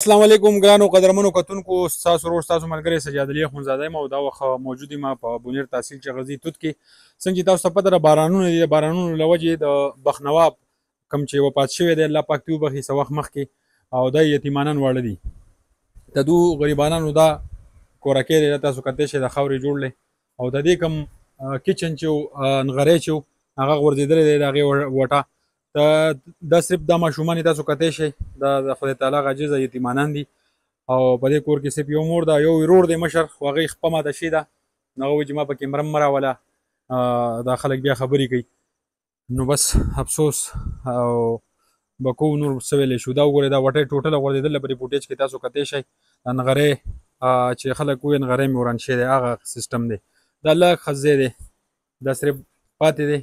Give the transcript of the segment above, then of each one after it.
السلام علیکم ګرانو قدرمنو کتونکو ستاسو ورور ستاسو ملګری سجاد علي اخندزاده یم او دا وخت موجود یم په بونیر تحصیل چغزي توت کې څنګه چې تاسو ته پته ده بارانونه دي د بارانونو له وجې د بخنواب کوم چې وفات شوی دی الله پاک دې وبخي څه وخت مخکې او دا یتیمانان واړه دي د دو غریبانانو دا کورکۍ دی تاسو کتلی شئ د خاورې جوړ دی او د دې کوم کچن چې نغری چې هغه غورځېدلی دی د هغې وټه دا صرف دا ماشومان تاسو کتلی شئ دا د خدای تعالی عاجزه یتیمانان دي او په دې کور کې صرف یو مور ده یو ورور دی مشر خو هغې خپه ماته شوې ده نو هغه وایي چې ما پکې مرم مه راوله دا خلک بیا خبرې کوي نو بس افسوس او به کوو نور څه ویلی شو دا وګورئ دا وټۍ ټوټله غورځېدله په دې فوټیج کې تاسو کتلی شئ دا نغری چې خلک ووایي نغری مې وران شوی دی هغه سیسټم دی دا لږ ښه ځای دی دا صرف پاتې دی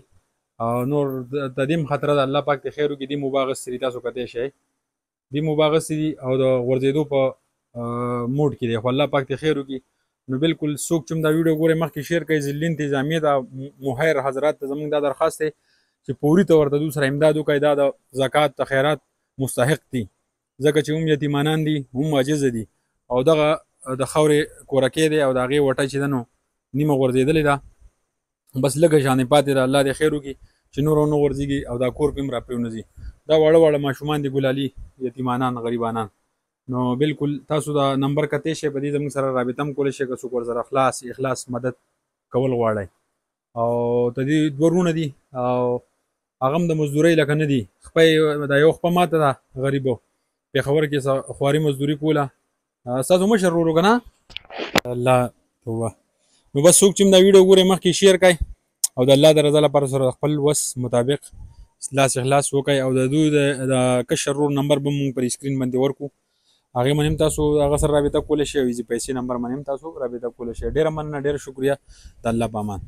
او نور د دې هم خطره ده الله پاک دې خیر وکړي دې مو اوبه اخیستې دي تاسو کتلی شئ دې مو اوبه اخیستې دي او د غورځېدو په موډ کې دی خو الله پاک دې خیر وکړي نو بالکل څوک چې هم دا ویډیو ګورئ مخکې شیر کوئ ضلعي انتظامیې ته مهیر حضرات ته زموږ دا درخواست دی چې فوري طور ته دوی سره امداد وکړئ دا د زکات د خیرات مستحق دي ځکه چې هم یتیمانان دي هم عاجزه دي او دغه د خاورې کورکۍ دی او د هغې وټه چې ده نو نیمه غورځېدلې ده بس لږه شانې پاتې ده الله دې خیر وکړي چې نور ونه غورځېږي او دا کور کې هم را پرېونځي دا واړه واړه ماشومان دي ګلالي یتیمانان غریبانان نو بالکل تاسو دا نمبر کتی شئ په دې زموږ سره رابطه هم کولی شئ که څوک ورسره اخلاص مدد کول غواړئ او د دې دوه وروڼه دي او هغه هم د مزدورۍ لکه نه دي خپه دا یو خپه ماته ده غریبو پېښور کې خواري مزدوري کوله ستاسو مشر ورور که نه الله توبه نو بس څوک چې هم دا ویډیو ګورئ مخکې شیر کړئ او د الله د رضا لپاره سره خپل وس مطابق لاس اخلاص وکړئ او د دوی د کشر ورور نمبر به مونږ پر سکرین باندې ورکړو هغې باندې هم تاسو هغه سره رابطه کولی شئ او ایزي پیسې نمبر باندې هم تاسو رابطه کولی شئ ډېره مننه ډېره شکریه د الله په امان